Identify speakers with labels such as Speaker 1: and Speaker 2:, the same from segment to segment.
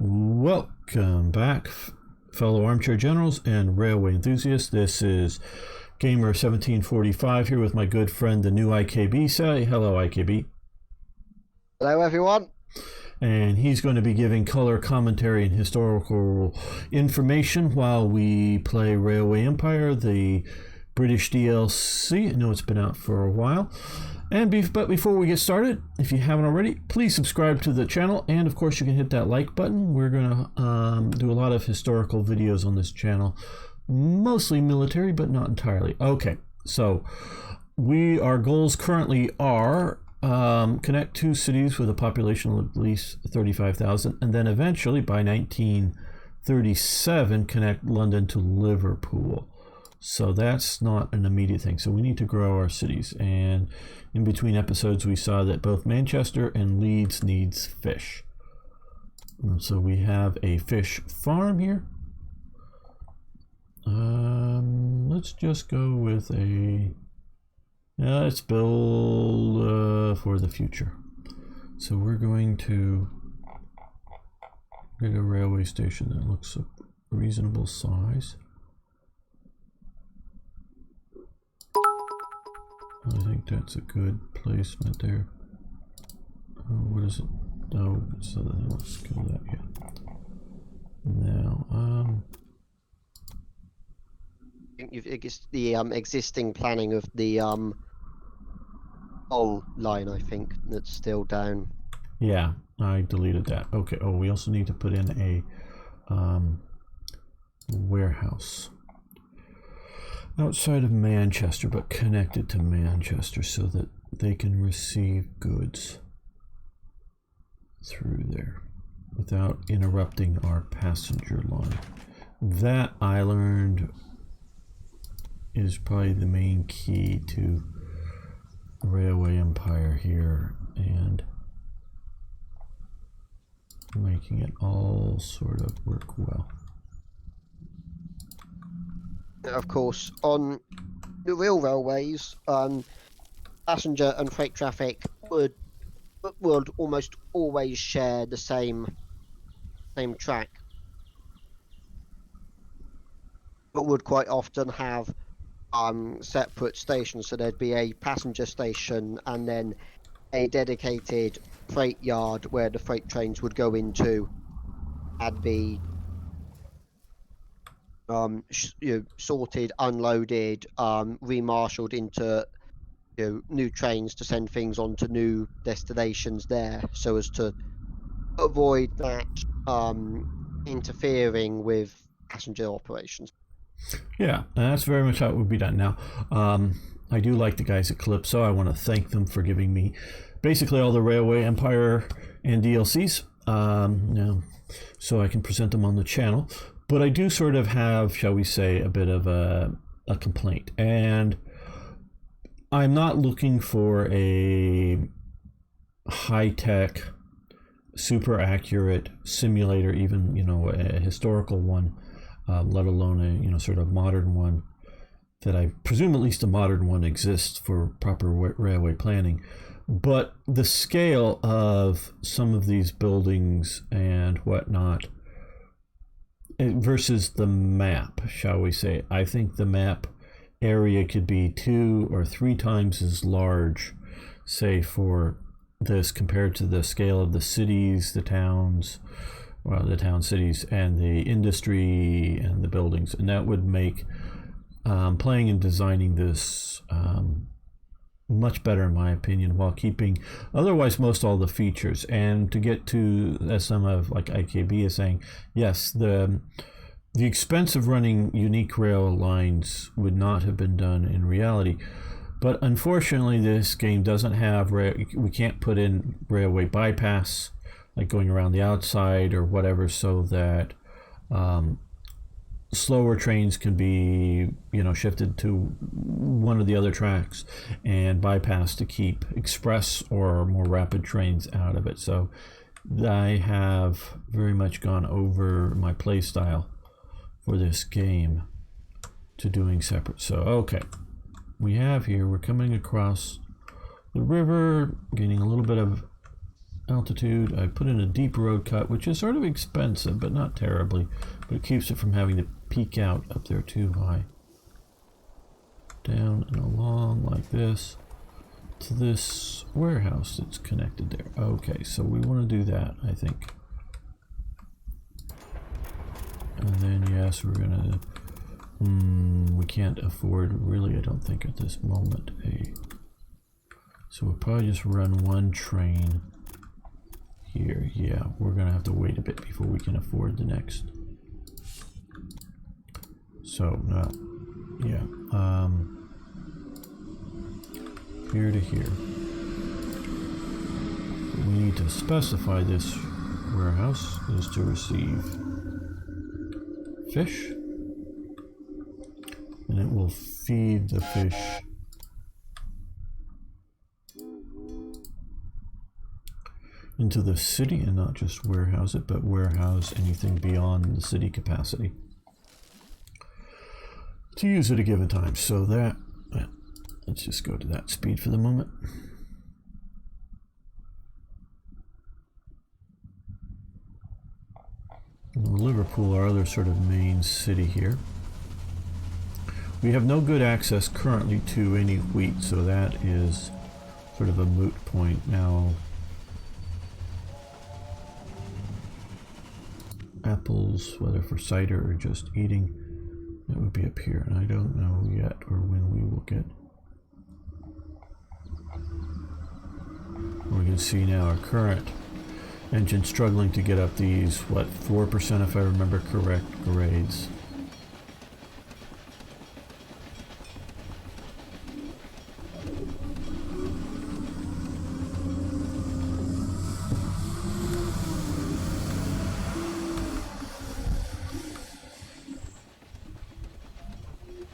Speaker 1: Welcome back, fellow armchair generals and railway enthusiasts. This is Gamer1745 here with my good friend, the new IKB. Say hello, IKB.
Speaker 2: Hello, everyone.
Speaker 1: And he's going to be giving color commentary and historical information while we play Railway Empire, the British DLC. I know it's been out for a while. But before we get started, if you haven't already, please subscribe to the channel, and of course you can hit that like button. We're going to do a lot of historical videos on this channel, mostly military, but not entirely. Okay, so our goals currently are connect 2 cities with a population of at least 35,000, and then eventually by 1937 connect London to Liverpool. So that's not an immediate thing. So we need to grow our cities. And in between episodes, we saw that both Manchester and Leeds needs fish. And so we have a fish farm here. Let's just go with let's build for the future. So we're going to get a railway station that looks a reasonable size. I think that's a good placement there. What is it? Oh, so let's kill that. Yeah. Now,
Speaker 2: It's the existing planning of the whole line, I think, that's still down.
Speaker 1: Yeah, I deleted that. Okay. Oh, we also need to put in a warehouse outside of Manchester, but connected to Manchester so that they can receive goods through there without interrupting our passenger line. That, I learned, is probably the main key to Railway Empire here and making it all sort of work well.
Speaker 2: Of course, on the real railways, passenger and freight traffic would almost always share the same track, but would quite often have separate stations. So there'd be a passenger station and then a dedicated freight yard where the freight trains would go into and be sorted, unloaded, remarshaled into new trains to send things on to new destinations there, so as to avoid that interfering with passenger operations.
Speaker 1: Yeah, that's very much how it would be done. Now, I do like the guys at Calypso. I want to thank them for giving me basically all the Railway Empire and DLCs, so I can present them on the channel. But I do sort of have, shall we say, a bit of a complaint. And I'm not looking for a high-tech, super accurate simulator, even, a historical one, let alone a, sort of modern one that I presume at least a modern one exists for proper railway planning. But the scale of some of these buildings and whatnot versus the map, shall we say, I think the map area could be 2 or 3 times as large, say, for this compared to the scale of the cities, the towns, the town cities, and the industry and the buildings. And that would make playing and designing this much better, in my opinion, while keeping otherwise most all the features. And to get to, as some of like IKB is saying, yes, the expense of running unique rail lines would not have been done in reality. But unfortunately, this game doesn't have we can't put in railway bypass, like going around the outside or whatever, so that slower trains can be, shifted to one of the other tracks and bypass to keep express or more rapid trains out of it. So I have very much gone over my play style for this game to doing separate. So, okay, we're coming across the river, gaining a little bit of altitude. I put in a deep road cut, which is sort of expensive, but not terribly. But it keeps it from having to peak out up there too high. Down and along like this to this warehouse that's connected there. Okay, so we want to do that, I think. And then, yes, we're gonna... we can't afford, really, I don't think at this moment, so we'll probably just run one train here. Yeah, we're gonna have to wait a bit before we can afford the next. So, yeah, here to here. We need to specify this warehouse is to receive fish, and it will feed the fish into the city, and not just warehouse it, but warehouse anything beyond the city capacity to use at a given time. So that, let's just go to that speed for the moment. Liverpool, our other sort of main city here. We have no good access currently to any wheat, so that is sort of a moot point now. Apples, whether for cider or just eating, that would be up here, and I don't know yet or when we will get. We can see now our current engine struggling to get up these, what, 4% if I remember correct, grades.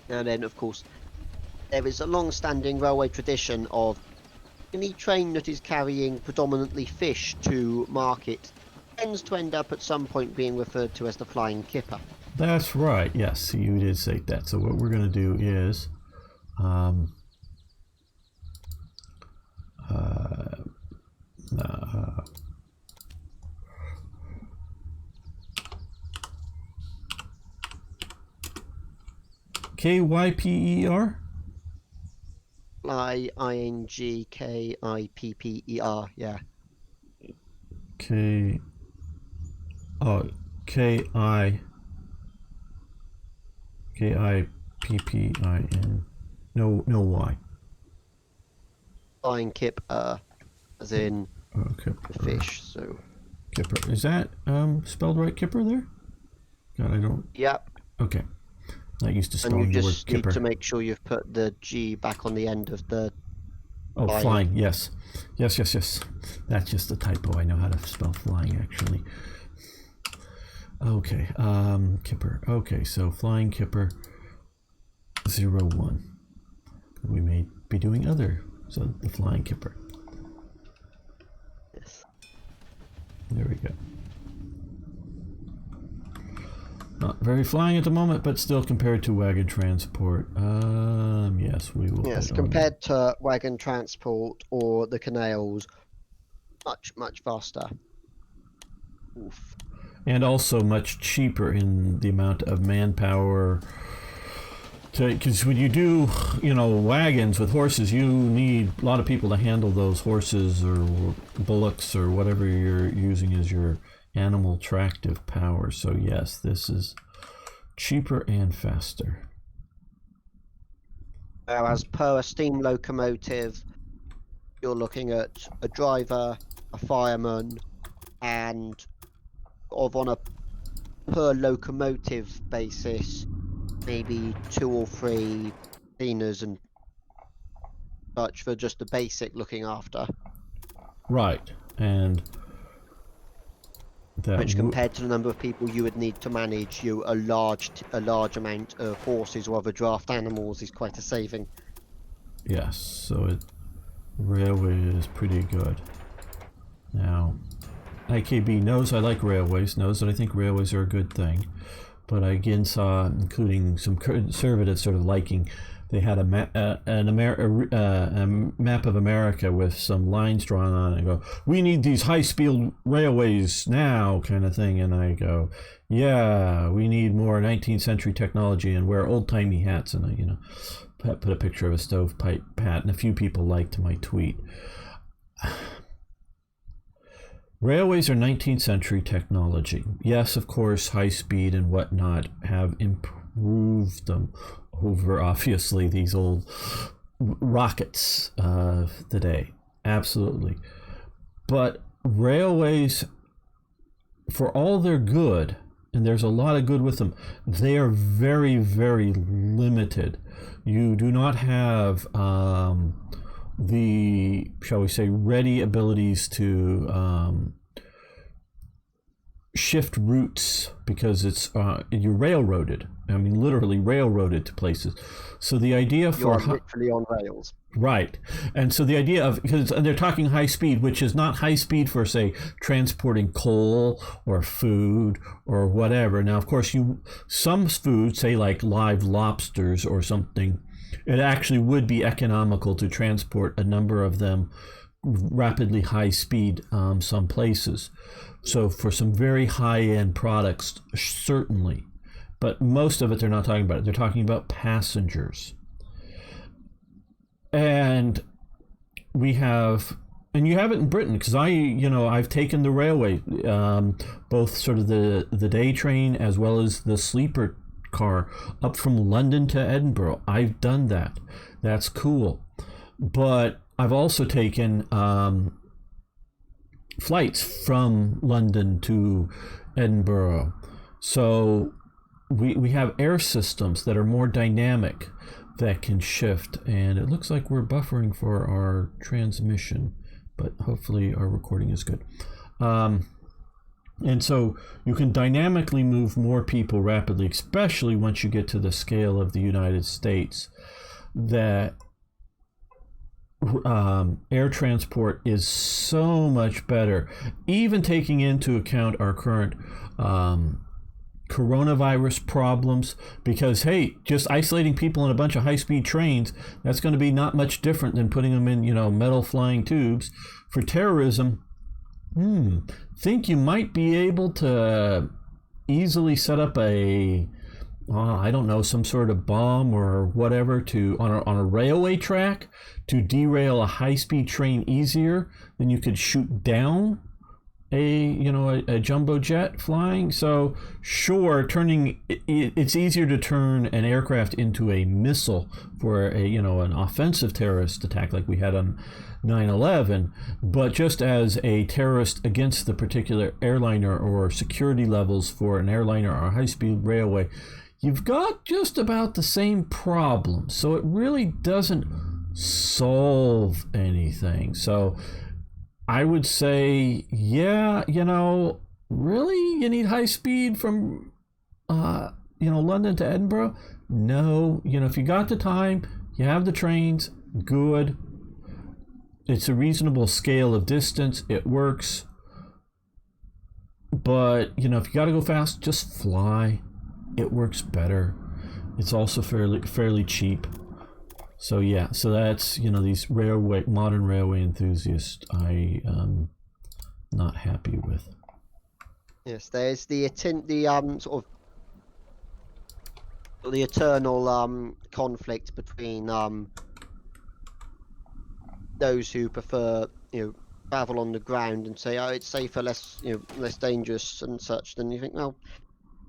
Speaker 2: And then, of course, there is a long-standing railway tradition of any train that is carrying predominantly fish to market tends to end up at some point being referred to as the Flying Kipper.
Speaker 1: That's right, yes, you did say that. So what we're going to do is KYPER?
Speaker 2: INGKIPPER, yeah.
Speaker 1: KIPPIN. No Y.
Speaker 2: Flying Kipper, as in
Speaker 1: Kipper.
Speaker 2: fish, so.
Speaker 1: Kipper. Is that spelled right, Kipper, there? God, I don't...
Speaker 2: Yep.
Speaker 1: Okay. Not used to spelling
Speaker 2: and you
Speaker 1: the word
Speaker 2: just need
Speaker 1: Kipper.
Speaker 2: to make sure you've put the G back on the end of the...
Speaker 1: Oh, flying, yes. Yes. That's just a typo. I know how to spell flying, actually. Okay, Kipper. Okay, so Flying Kipper 01. We may be doing other, so the Flying Kipper.
Speaker 2: Yes.
Speaker 1: There we go. Not very flying at the moment, but still compared to wagon transport. Yes, we will.
Speaker 2: Yes, compared to wagon transport or the canals, much faster. Oof.
Speaker 1: And also much cheaper in the amount of manpower. Because when you do, wagons with horses, you need a lot of people to handle those horses or bullocks or whatever you're using as your animal tractive power. So yes, this is cheaper and faster.
Speaker 2: As per a steam locomotive, you're looking at a driver, a fireman, and on a per locomotive basis, maybe 2 or 3 cleaners and such for just the basic looking after.
Speaker 1: Right, and that
Speaker 2: which compared to the number of people you would need to manage a large amount of horses or other draft animals is quite a saving.
Speaker 1: Yes, so railway is pretty good. Now, IKB knows I like railways, knows that I think railways are a good thing, but I again saw, including some conservatives sort of liking they had a map of America with some lines drawn on it. And go, we need these high-speed railways now, kind of thing. And I go, yeah, we need more 19th century technology and wear old-timey hats. And I, put a picture of a stovepipe hat, and a few people liked my tweet. Railways are 19th century technology. Yes, of course, high speed and whatnot have improved them over, obviously, these old rockets of the day. Absolutely. But railways, for all their good, and there's a lot of good with them, they are very, very limited. You do not have the, shall we say, ready abilities to shift routes, because it's you're railroaded. I mean, literally railroaded to places. So the idea for
Speaker 2: you're literally on rails.
Speaker 1: Right. And so the idea of, because they're talking high speed, which is not high speed for, say, transporting coal or food or whatever. Now, of course, some food, say like live lobsters or something, it actually would be economical to transport a number of them rapidly high speed some places. So for some very high-end products, certainly. But most of it, they're not talking about it. They're talking about passengers. And we have, and you have it in Britain, because I've taken the railway, both sort of the day train as well as the sleeper car up from London to Edinburgh. I've done that. That's cool. But I've also taken flights from London to Edinburgh. So we have air systems that are more dynamic, that can shift. And it looks like we're buffering for our transmission, but hopefully our recording is good. And so you can dynamically move more people rapidly, especially once you get to the scale of the United States, that air transport is so much better, even taking into account our current coronavirus problems, because hey, just isolating people in a bunch of high-speed trains, that's going to be not much different than putting them in metal flying tubes. For terrorism, think you might be able to easily set up some sort of bomb or whatever on a railway track to derail a high-speed train easier than you could shoot down a jumbo jet flying. So sure, it's easier to turn an aircraft into a missile for an offensive terrorist attack like we had on 9/11, but just as a terrorist against the particular airliner or security levels for an airliner or a high-speed railway, you've got just about the same problem. So it really doesn't solve anything. So I would say, yeah, really, you need high speed from, London to Edinburgh? No. If you got the time, you have the trains, good. It's a reasonable scale of distance. It works. But, if you got to go fast, just fly. It works better. It's also fairly cheap. So yeah, so that's these modern railway enthusiasts I am not happy with.
Speaker 2: Yes, there's the sort of the eternal conflict between those who prefer travel on the ground and say, oh, it's safer, less dangerous and such. Then you think, well,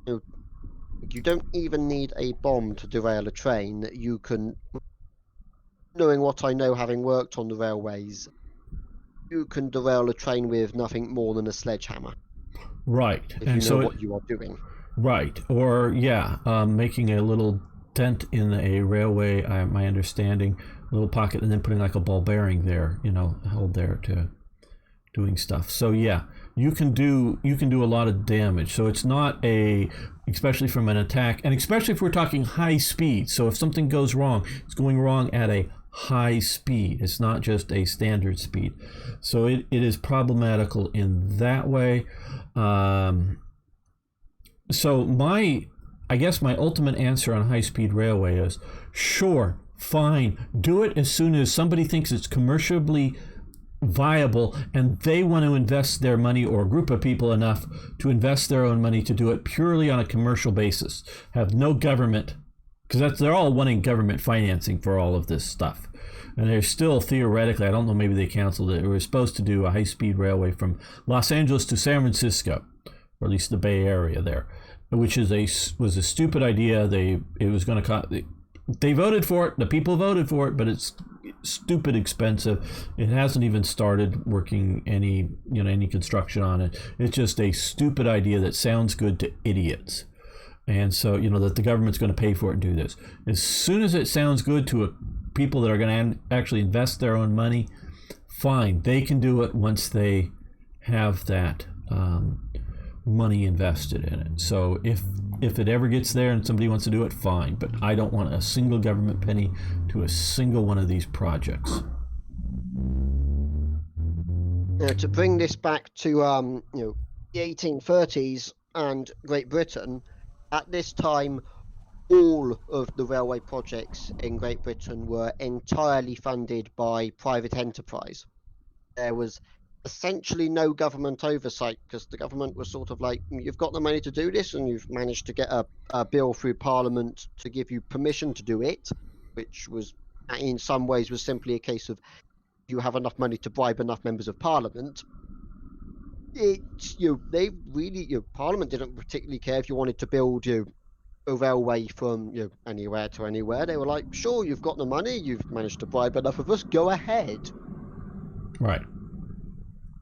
Speaker 2: you don't even need a bomb to derail a train. You can, knowing what I know, having worked on the railways, you can derail a train with nothing more than a sledgehammer.
Speaker 1: Right.
Speaker 2: If you know what you are doing.
Speaker 1: Right. Or, making a little dent in a railway, my understanding, a little pocket, and then putting like a ball bearing there, held there to doing stuff. So, yeah, you can do a lot of damage. So it's not especially from an attack, and especially if we're talking high speed. So if something goes wrong, it's going wrong at a high speed. It's not just a standard speed. So it is problematical in that way. So I guess my ultimate answer on high-speed railway is, sure, fine. Do it as soon as somebody thinks it's commercially viable and they want to invest their money, or a group of people enough to invest their own money to do it purely on a commercial basis. Have no government, because they're all wanting government financing for all of this stuff. And they're still theoretically, I don't know, maybe they canceled it. They were supposed to do a high-speed railway from Los Angeles to San Francisco, or at least the Bay Area there, which was a stupid idea. It was going to cost. They voted for it. The people voted for it, but it's stupid expensive. It hasn't even started working any construction on it. It's just a stupid idea that sounds good to idiots. And so, that the government's going to pay for it and do this. As soon as it sounds good to people that are going to actually invest their own money, fine, they can do it once they have that money invested in it. So if it ever gets there and somebody wants to do it, fine. But I don't want a single government penny to a single one of these projects.
Speaker 2: Now, to bring this back to the 1830s and Great Britain, at this time, all of the railway projects in Great Britain were entirely funded by private enterprise. There was essentially no government oversight, because the government was sort of like, you've got the money to do this and you've managed to get a bill through Parliament to give you permission to do it, which was in some ways was simply a case of you have enough money to bribe enough members of Parliament. Parliament didn't particularly care if you wanted to build a railway from anywhere to anywhere. They were like, sure, you've got the money, you've managed to bribe enough of us, go ahead.
Speaker 1: Right.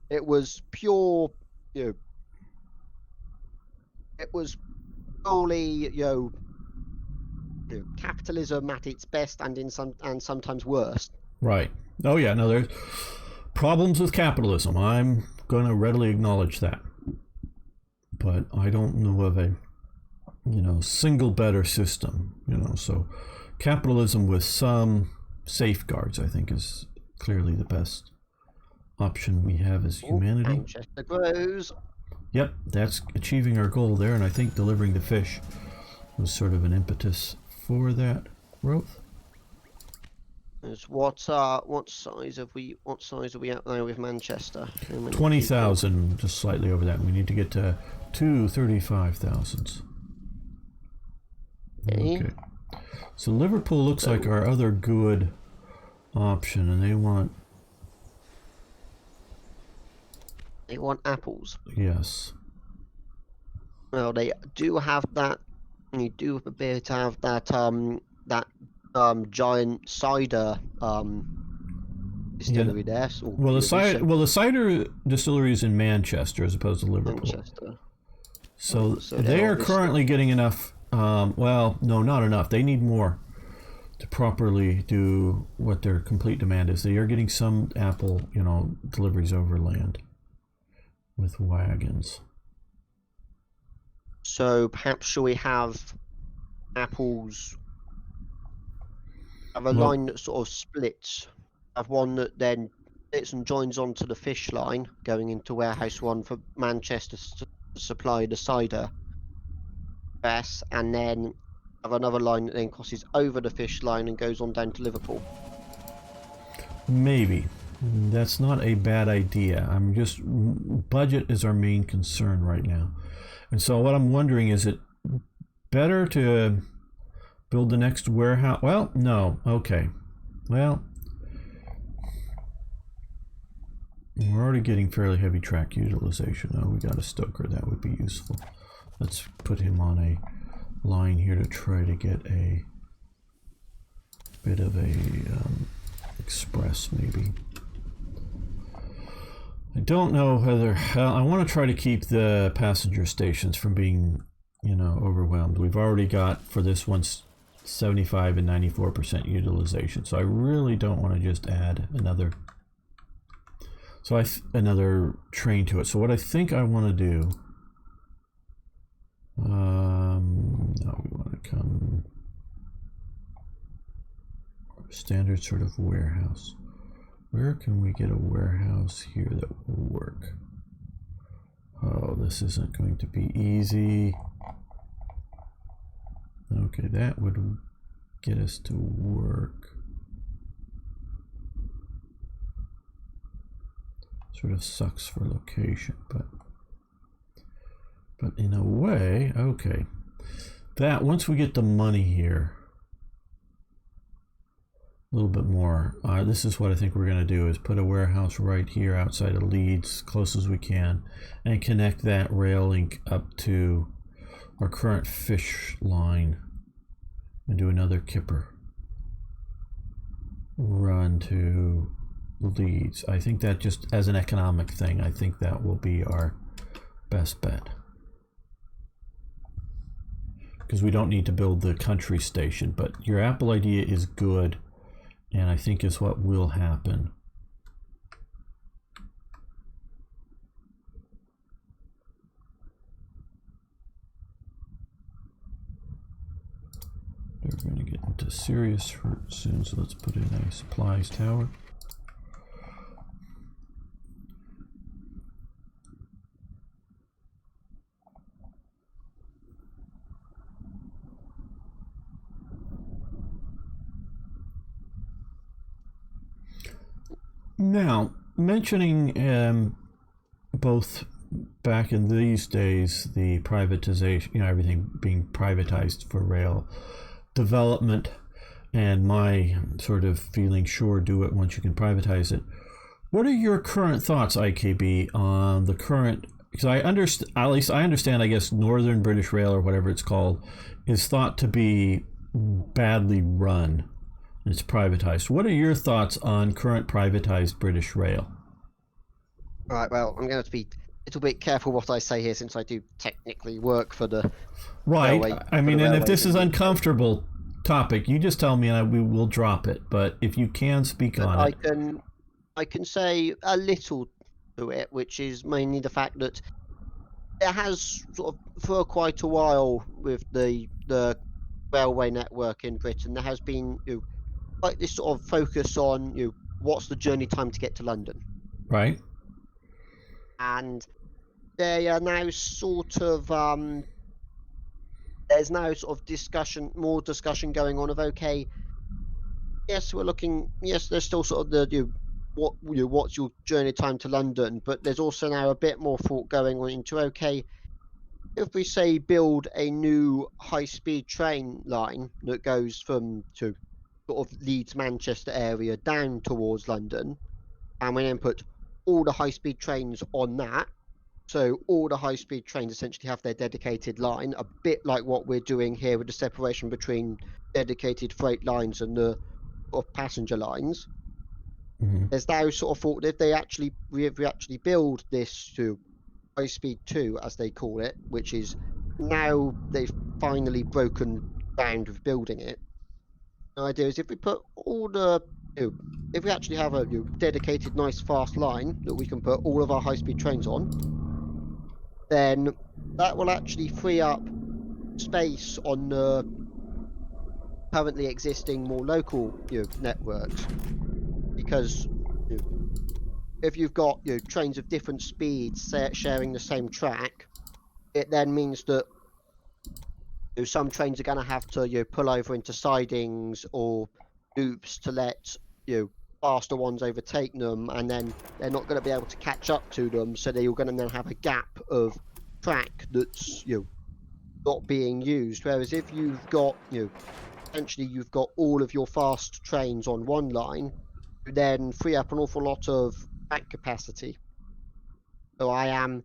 Speaker 2: It was pure, it was purely, capitalism at its best and sometimes worst.
Speaker 1: Right. Oh yeah. No, there's problems with capitalism. I'm going to readily acknowledge that, but I don't know of a single better system. So capitalism with some safeguards, I think, is clearly the best option we have as humanity.
Speaker 2: Manchester grows.
Speaker 1: Yep, that's achieving our goal there, and I think delivering the fish was sort of an impetus for that growth.
Speaker 2: What size are we at now with Manchester?
Speaker 1: 20,000, just slightly over that. We need to get to 35,000. Okay. So Liverpool looks like our other good option, and they want
Speaker 2: apples.
Speaker 1: Yes.
Speaker 2: Well, they do have that. You do appear to have that giant cider distillery there. So
Speaker 1: well, the cider distillery is in Manchester as opposed to Liverpool.
Speaker 2: Manchester.
Speaker 1: So they are currently getting enough. Well, no, not enough. They need more to properly do what their complete demand is. They are getting some apple, deliveries overland with wagons.
Speaker 2: So perhaps shall we have apples? Have a line that sort of splits. Have one that then splits and joins onto the fish line, going into warehouse one for Manchester to supply the cider press, and then have another line that then crosses over the fish line and goes on down to Liverpool.
Speaker 1: Maybe. That's not a bad idea. Budget is our main concern right now. And so what I'm wondering, is it better to build the next warehouse? Well, no. Okay. Well, we're already getting fairly heavy track utilization. Oh, we got a stoker. That would be useful. Let's put him on a line here to try to get a bit of a express, maybe. I don't know whether I want to try to keep the passenger stations from being, overwhelmed. We've already got for this one 75 and 94% utilization, so I really don't want to just add another train to it. So what I think I want to do, no, we want to come standard sort of warehouse. Where can we get a warehouse here that will work? Oh, this isn't going to be easy. Okay, that would get us to work. Sort of sucks for location, but in a way, okay. That once we get the money here, a little bit more. This is what I think we're going to do: is put a warehouse right here outside of Leeds, close as we can, and connect that rail link up to our current fish line, and do another kipper run to Leeds. I think that, just as an economic thing, I think that will be our best bet, because we don't need to build the country station. But your Apple idea is good, and I think is what will happen. We're going to get into serious hurt soon, so let's put in a supplies tower. Now, mentioning both back in these days, the privatization, everything being privatized for rail development, and my sort of feeling, sure, do it once you can privatize it. What are your current thoughts, IKB, on the current, because I understand, at least I understand, I guess, Northern British Rail, or whatever it's called, is thought to be badly run. It's privatized. What are your thoughts on current privatized British Rail?
Speaker 2: Right, well, I'm going to be a little bit careful what I say here, since I do technically work for the
Speaker 1: right.
Speaker 2: railway.
Speaker 1: I mean, and if this is uncomfortable topic, you just tell me and we will drop it. But if you can speak on it.
Speaker 2: I can say a little to it, which is mainly the fact that it has sort of, for quite a while with the railway network in Britain, there has been like this sort of focus on what's the journey time to get to London.
Speaker 1: Right.
Speaker 2: And they are now sort of there's now sort of more discussion going on of, okay, yes, we're looking, yes, there's still sort of the what's your journey time to London, but there's also now a bit more thought going on into, okay, if we say build a new high-speed train line that goes from to sort of Leeds, Manchester area down towards London, and we then put all the high-speed trains on that, so all the high-speed trains essentially have their dedicated line, a bit like what we're doing here with the separation between dedicated freight lines and the sort of passenger lines.
Speaker 1: Mm-hmm.
Speaker 2: There's now sort of thought, if we actually build this to high speed 2, as they call it, which is now they've finally broken ground with building it. The idea is, if we put all the if we actually have a dedicated nice fast line that we can put all of our high speed trains on, then that will actually free up space on the currently existing more local networks, because if you've got trains of different speeds sharing the same track, it then means that some trains are going to have to pull over into sidings or loops to let faster ones overtake them, and then they're not going to be able to catch up to them, so they're going to then have a gap of track that's not being used. Whereas if you've got essentially you've got all of your fast trains on one line, you then free up an awful lot of track capacity. So I am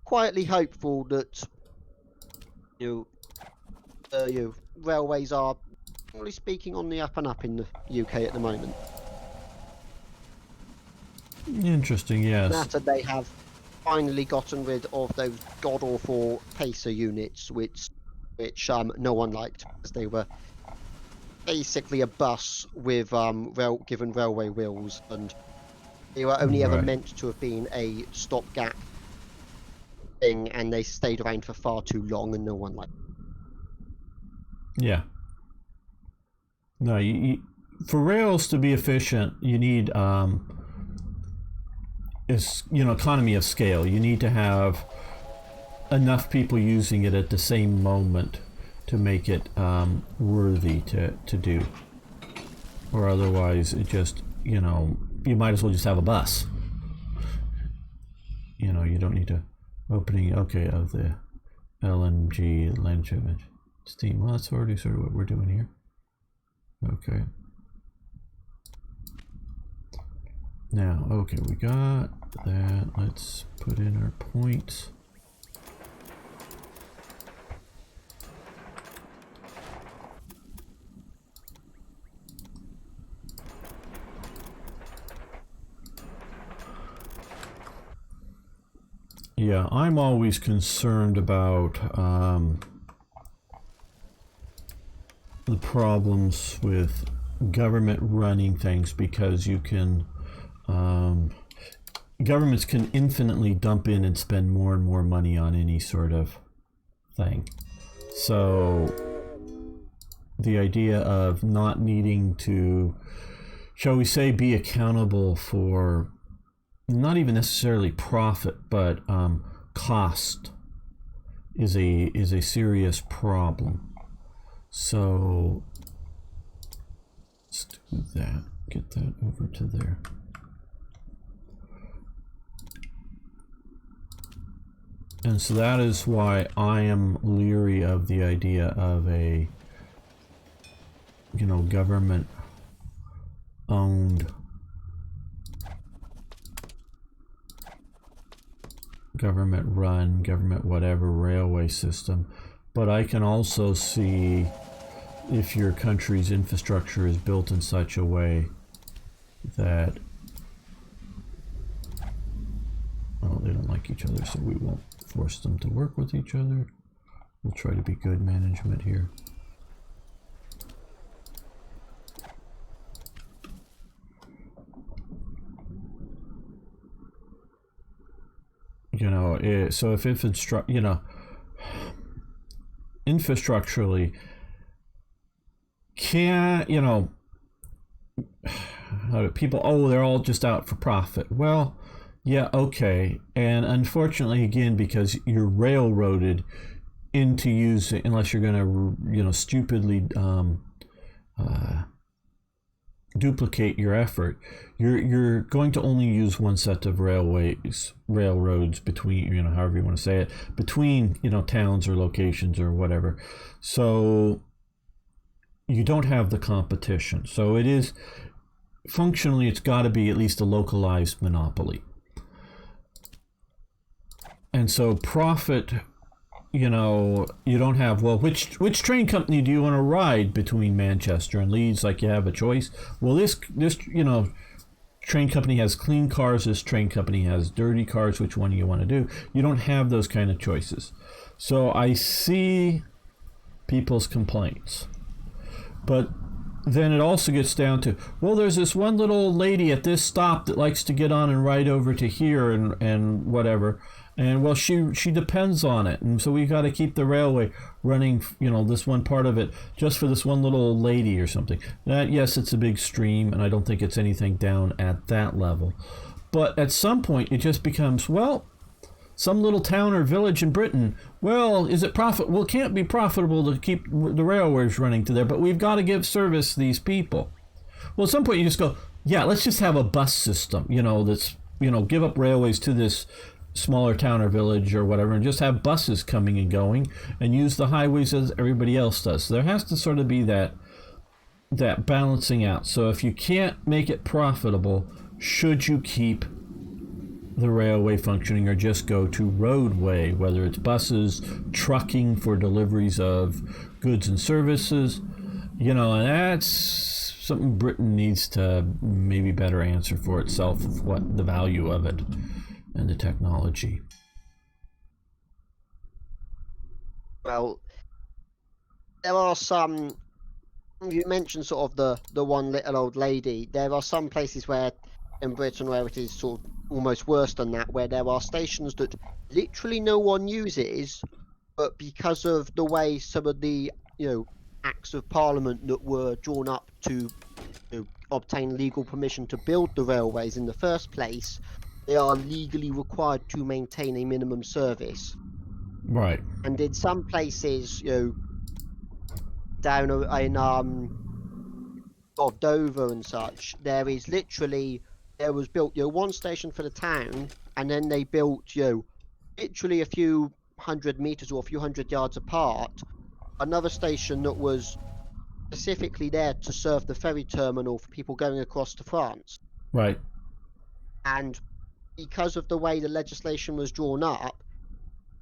Speaker 2: quietly hopeful that railways are, generally speaking, on the up and up in the UK at the moment.
Speaker 1: Interesting, yes.
Speaker 2: That they have finally gotten rid of those god-awful pacer units, which no one liked, because they were basically a bus with given railway wheels, and they were only ever meant to have been a stopgap thing, and they stayed around for far too long, and no one liked them.
Speaker 1: Yeah. No, for rails to be efficient, you need economy of scale. You need to have enough people using it at the same moment to make it worthy to do, or otherwise it just you might as well just have a bus. you know, you don't need to opening, okay, of the LNG, land shipment steam. Well, that's already sort of what we're doing here. Okay. Now, okay, we got that. Let's put in our points. Yeah, I'm always concerned about the problems with government running things, because you can governments can infinitely dump in and spend more and more money on any sort of thing. So the idea of not needing to, shall we say, be accountable for not even necessarily profit, but cost is a serious problem. So let's do that. Get that over to there. And so that is why I am leery of the idea of a, you know, government owned, government run, government whatever railway system. But I can also see if your country's infrastructure is built in such a way that, well, they don't like each other, so we won't force them to work with each other. We'll try to be good management here. You know, so if you know, infrastructurally, can't, you know, people, oh, they're all just out for profit. Well, yeah, okay. And unfortunately, again, because you're railroaded into using, unless you're going to, you know, stupidly duplicate your effort, you're going to only use one set of railroads between, you know, however you want to say it, between, you know, towns or locations or whatever. So you don't have the competition. So it is, functionally, it's got to be at least a localized monopoly. And so profit, you know, you don't have, well, which train company do you want to ride between Manchester and Leeds? Like, you have a choice. Well, this you know, train company has clean cars, this train company has dirty cars, which one do you want to do? You don't have those kind of choices. So I see people's complaints. But then it also gets down to, well, there's this one little old lady at this stop that likes to get on and ride over to here and whatever. And, well, she depends on it. And so we got to keep the railway running, you know, this one part of it just for this one little old lady or something. That, yes, it's a big stream, and I don't think it's anything down at that level. But at some point, it just becomes, well, some little town or village in Britain, well, is it profit? Well, it can't be profitable to keep the railways running to there, but we've got to give service to these people. Well, at some point, you just go, yeah, let's just have a bus system, you know, that's, you know, give up railways to this smaller town or village or whatever, and just have buses coming and going and use the highways as everybody else does. So there has to sort of be that balancing out. So if you can't make it profitable, should you keep the railway functioning or just go to roadway, whether it's buses, trucking for deliveries of goods and services, you know? And that's something Britain needs to maybe better answer for itself, of what the value of it and the technology.
Speaker 2: Well, there are some, you mentioned sort of the one little old lady. There are some places where in Britain where it is sort of almost worse than that, where there are stations that literally no one uses, but because of the way some of the, you know, acts of parliament that were drawn up to, you know, obtain legal permission to build the railways in the first place, they are legally required to maintain a minimum service.
Speaker 1: Right.
Speaker 2: And in some places, you know, down in of Dover and such, there was built, you know, one station for the town, and then they built, literally a few hundred meters or a few hundred yards apart, another station that was specifically there to serve the ferry terminal for people going across to France.
Speaker 1: Right.
Speaker 2: And because of the way the legislation was drawn up,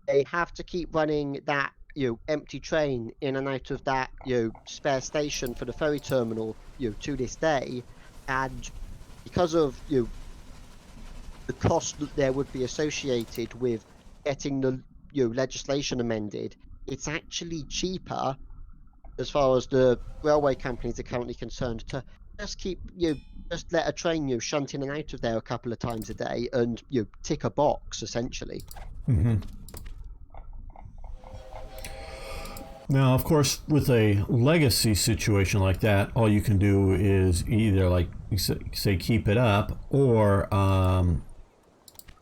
Speaker 2: they have to keep running that empty train in and out of that spare station for the ferry terminal to this day. And because of the cost that there would be associated with getting the legislation amended, it's actually cheaper, as far as the railway companies are currently concerned, to just keep just let a train shunt in and out of there a couple of times a day and tick a box essentially.
Speaker 1: Mm-hmm. Now, of course, with a legacy situation like that, all you can do is either, like you say, keep it up, or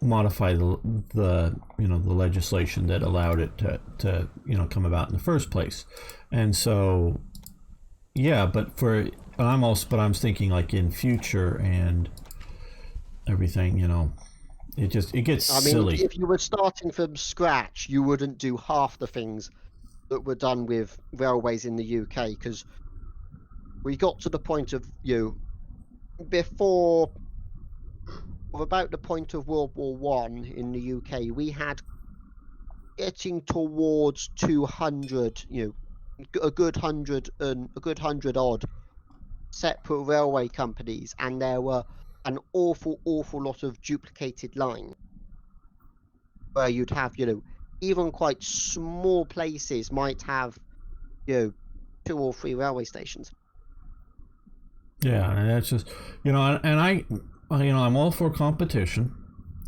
Speaker 1: modify the legislation that allowed it to come about in the first place. And so, yeah, but I'm thinking like in future and everything, it gets silly.
Speaker 2: If you were starting from scratch, you wouldn't do half the things that were done with railways in the UK, because we got to the point of before, or about the point of World War One in the UK, we had getting towards 200, a good hundred odd separate railway companies, and there were an awful lot of duplicated lines, where you'd have even quite small places might have 2 or 3 railway stations.
Speaker 1: Yeah, and that's just and I'm all for competition.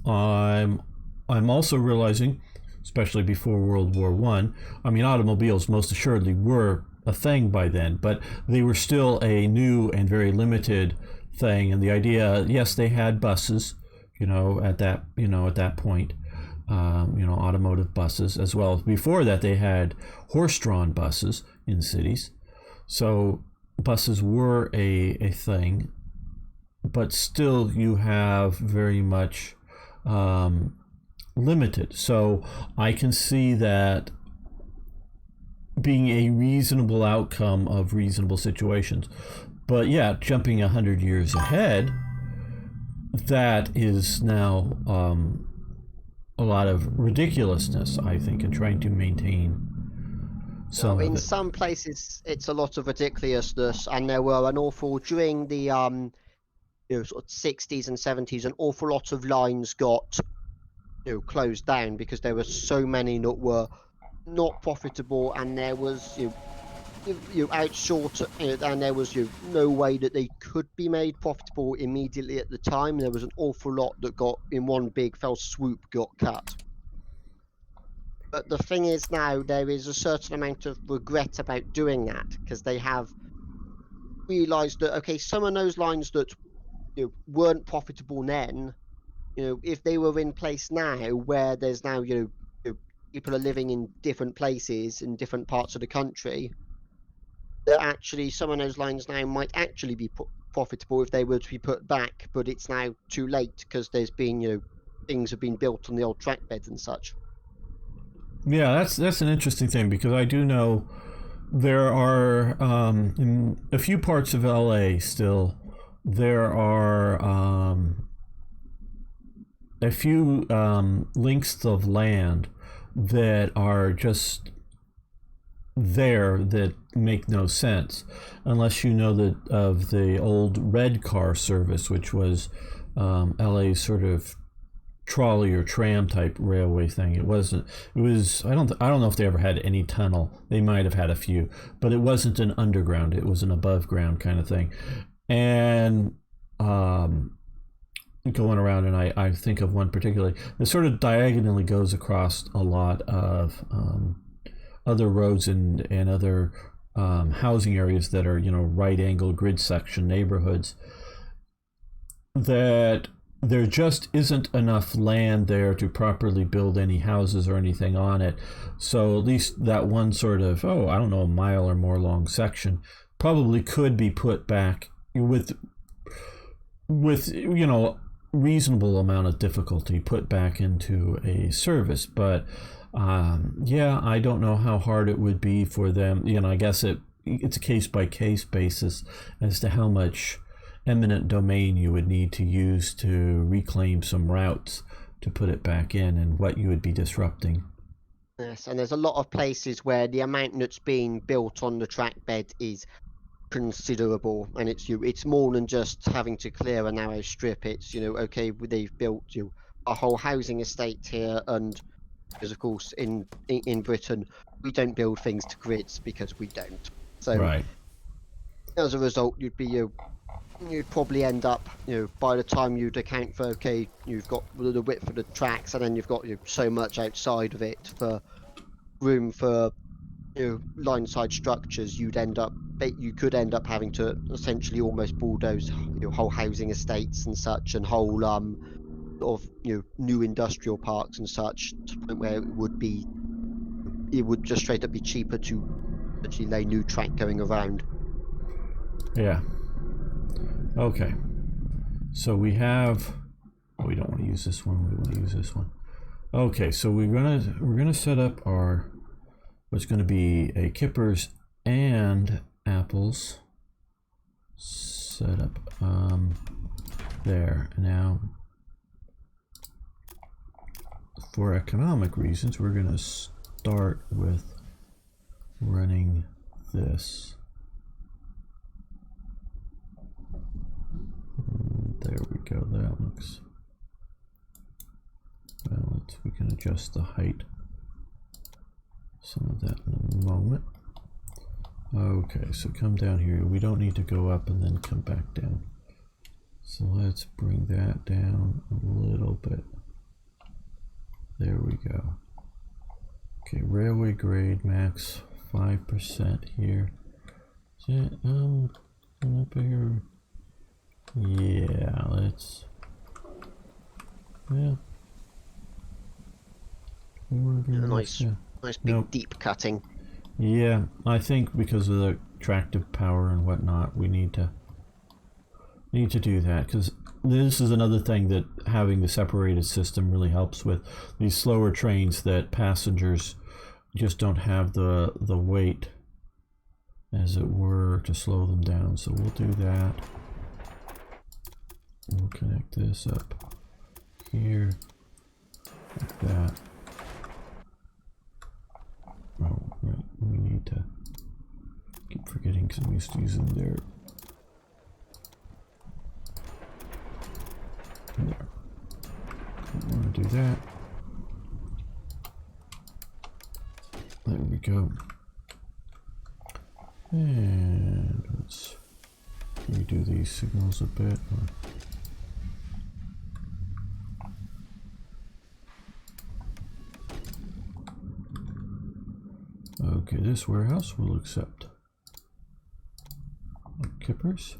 Speaker 1: I'm also realizing, especially before World War One, automobiles most assuredly were a thing by then, but they were still a new and very limited thing. And the idea, yes, they had buses, at that point. Automotive buses, as well as before that they had horse-drawn buses in cities. So buses were a thing, but still you have very much limited. So I can see that being a reasonable outcome of reasonable situations. But yeah, jumping 100 years ahead, that is now a lot of ridiculousness, I think, in trying to maintain some.
Speaker 2: In some places, it's a lot of ridiculousness, and there were an awful during the sort of 60s and 70s. An awful lot of lines got closed down because there were so many that were not profitable, and there was outshort, and there was no way that they could be made profitable immediately at the time. There was an awful lot that got in one big fell swoop got cut. But the thing is, now there is a certain amount of regret about doing that, because they have realized that some of those lines that weren't profitable then, if they were in place now, where there's now people are living in different places in different parts of the country, that actually some of those lines now might actually be profitable if they were to be put back, but it's now too late because there's been things have been built on the old track beds and such.
Speaker 1: Yeah, that's an interesting thing, because I do know there are in a few parts of LA still there are a few lengths of land that are just there that make no sense unless you know of the old red car service, which was LA's sort of trolley or tram type railway thing. It was I don't know if they ever had any tunnel. They might have had a few, but it wasn't an underground, it was an above ground kind of thing. And going around, and I think of one particularly that sort of diagonally goes across a lot of other roads and other housing areas that are right angle grid section neighborhoods, that there just isn't enough land there to properly build any houses or anything on it. So at least that one sort of a mile or more long section probably could be put back with reasonable amount of difficulty put back into a service. But yeah, I don't know how hard it would be for them. I guess it's a case by case basis as to how much eminent domain you would need to use to reclaim some routes to put it back in, and what you would be disrupting.
Speaker 2: Yes, and there's a lot of places where the amount that's being built on the track bed is considerable, and it's more than just having to clear a narrow strip. It's okay, they've built a whole housing estate here, and because of course in Britain we don't build things to grids because we don't. So
Speaker 1: Right.
Speaker 2: as a result, you'd probably end up, by the time you'd account for, okay, you've got the width of the tracks, and then you've got so much outside of it for room for line side structures, you could end up having to essentially almost bulldoze whole housing estates and such, and whole sort of new industrial parks and such, to the point where it would just straight up be cheaper to actually lay new track going around.
Speaker 1: Yeah. Okay. So we have. We don't want to use this one. We want to use this one. Okay. So we're gonna set up our what's going to be a kippers and apples setup. There. Now, for economic reasons, we're going to start with running this. There we go. That looks balanced. We can adjust the height. Some of that in a moment. Okay, so come down here. We don't need to go up and then come back down. So let's bring that down a little bit. There we go. Okay, railway grade max 5% here. Is it up here? Yeah, let's. Yeah.
Speaker 2: Nice big
Speaker 1: Nope.
Speaker 2: deep cutting.
Speaker 1: Yeah, I think because of the tractive power and whatnot, we need to do that, because this is another thing that having the separated system really helps with. These slower trains that passengers just don't have the weight, as it were, to slow them down. So we'll do that. We'll connect this up here, like that. Oh, right, we need to keep forgetting because I'm used to using there. There. Don't want to do that. There we go. And let's redo these signals a bit. Okay, this warehouse will accept kippers.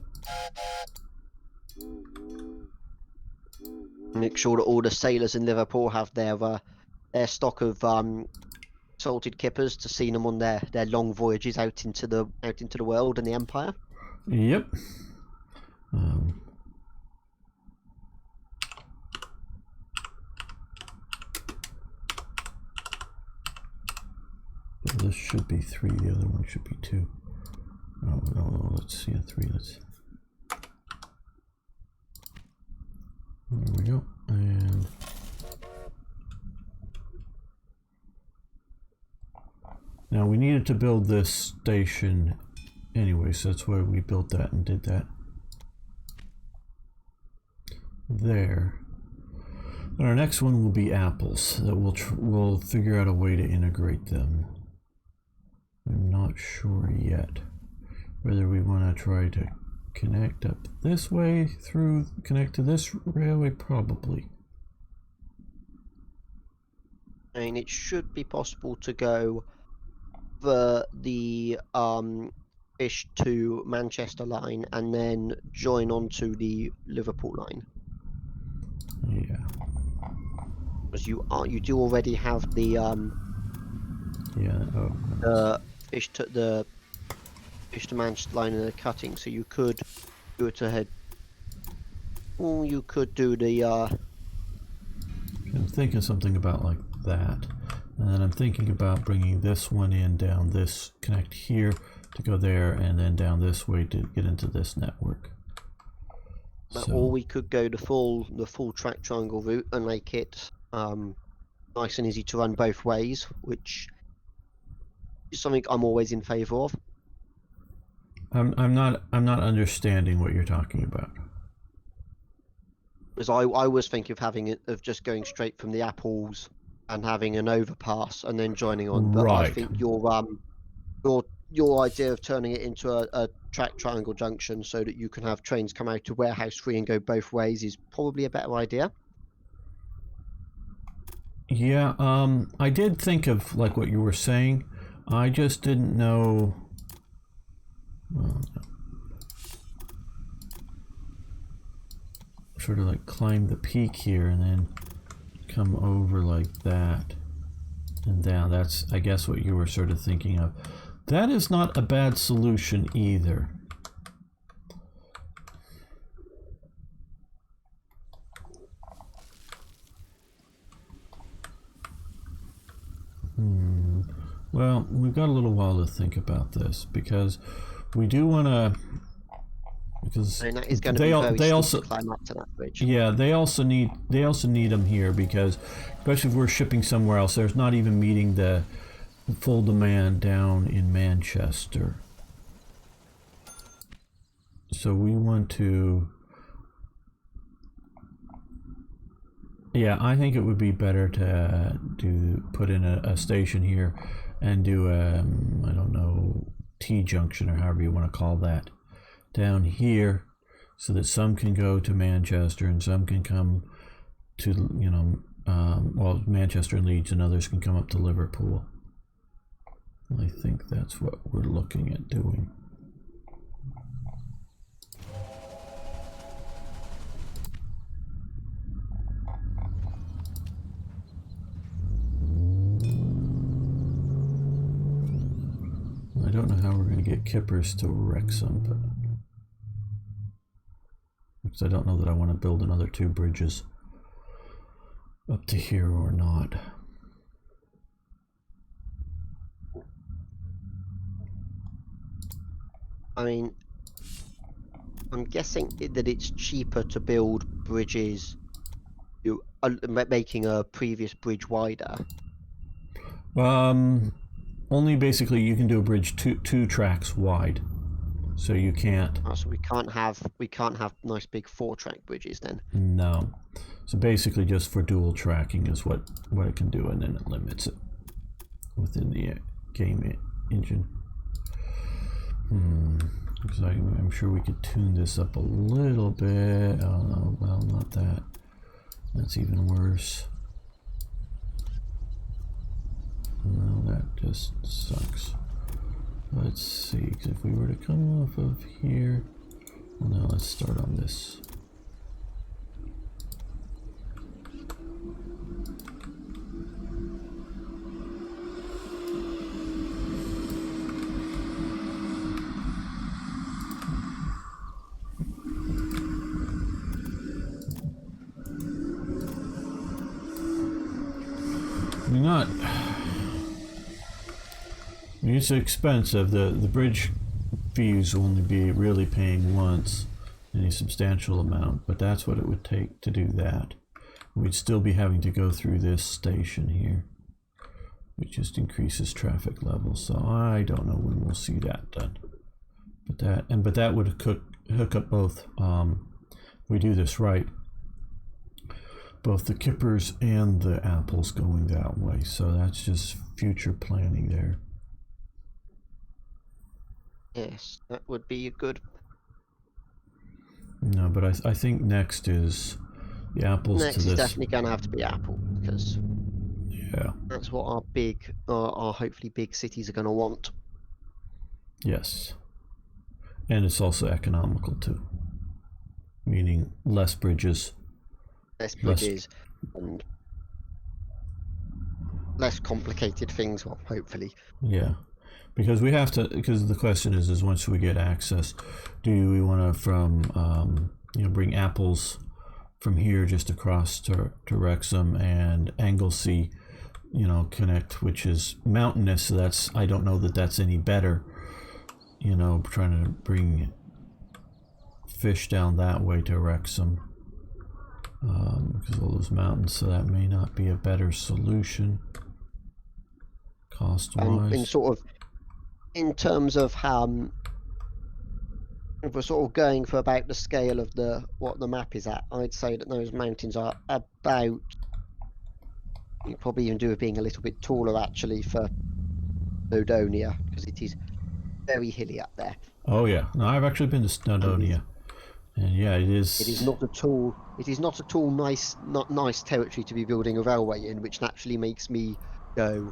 Speaker 2: Make sure that all the sailors in Liverpool have their stock of salted kippers to see them on their long voyages out into the world and the Empire.
Speaker 1: Yep. This should be 3, the other one should be 2. Oh, no, let's see, 3. There we go. And now we needed to build this station anyway, so that's why we built that and did that. There. And our next one will be apples. That we'll figure out a way to integrate them. I'm not sure yet whether we want to try to connect up this way connect to this railway. Probably.
Speaker 2: I mean, it should be possible to go the Fish to Manchester line and then join onto the Liverpool line.
Speaker 1: Yeah.
Speaker 2: Because you do already have the Fish to Manchester line and the cutting, so you could do it ahead. Or you could do the
Speaker 1: I'm thinking something about like that. And then I'm thinking about bringing this one in down this, connect here to go there, and then down this way to get into this network.
Speaker 2: or we could go the full track triangle route and make it nice and easy to run both ways, which is something I'm always in favour of.
Speaker 1: I'm not understanding what you're talking about.
Speaker 2: Because I was thinking of having it of just going straight from the apples and having an overpass and then joining on. But
Speaker 1: Right.
Speaker 2: I think your idea of turning it into a track triangle junction so that you can have trains come out to warehouse 3 and go both ways is probably a better idea.
Speaker 1: Yeah, I did think of like what you were saying. I just didn't know. Well, sort of like climb the peak here and then come over like that and down. That's, I guess, what you were sort of thinking of. That is not a bad solution either. Well, we've got a little while to think about this because we do want to. Because
Speaker 2: and that is going to be very steep to climb up to that bridge.
Speaker 1: Yeah, they also need them here because, especially if we're shipping somewhere else, there's not even meeting the full demand down in Manchester. So we want to. Yeah, I think it would be better to put in a station here and do I don't know, T-junction or however you want to call that down here, so that some can go to Manchester and some can come to, you know, well, Manchester and Leeds, and others can come up to Liverpool. I think that's what we're looking at doing. I don't know how we're going to get Kippers to Wrexham, but because I don't know that I want to build another 2 bridges up to here or not.
Speaker 2: I mean, I'm guessing that it's cheaper to build bridges, making a previous bridge wider.
Speaker 1: Only basically you can do a bridge two tracks wide, so you can't.
Speaker 2: Oh, so we can't have nice big 4-track bridges then.
Speaker 1: No, so basically just for dual tracking is what it can do, and then it limits it within the game engine. Because I'm sure we could tune this up a little bit. Oh no, well, not that. That's even worse. No, that just sucks. Let's see, because if we were to come off of here, well, now let's start on this. It's expensive. The bridge fees will only be really paying once any substantial amount, but that's what it would take to do that. We'd still be having to go through this station here, which just increases traffic levels. So I don't know when we'll see that done. But that would hook up both. If we do this right, both the Kippers and the apples going that way. So that's just future planning there.
Speaker 2: Yes, that would be good.
Speaker 1: No, but I think next is the apples
Speaker 2: next
Speaker 1: to this.
Speaker 2: Next is definitely going to have to be Apple, because
Speaker 1: yeah,
Speaker 2: that's what our hopefully big cities are going to want.
Speaker 1: Yes, and it's also economical too, meaning less bridges.
Speaker 2: And less complicated things. Well, hopefully.
Speaker 1: Yeah. Because we have to. Because the question is once we get access, do we want to bring apples from here just across to Wrexham, and Anglesey, connect, which is mountainous. So that's, I don't know that that's any better, trying to bring fish down that way to Wrexham, because of all those mountains. So that may not be a better solution cost-wise.
Speaker 2: And in sort of, in terms of if we're sort of going for about the scale of what the map is at, I'd say that those mountains are about, you probably even do with being a little bit taller actually for Snowdonia, because it is very hilly up there.
Speaker 1: Oh yeah, no, I've actually been to Snowdonia, and yeah, it is.
Speaker 2: It is not at all. It is not at all nice, not nice territory to be building a railway in, which naturally makes me go,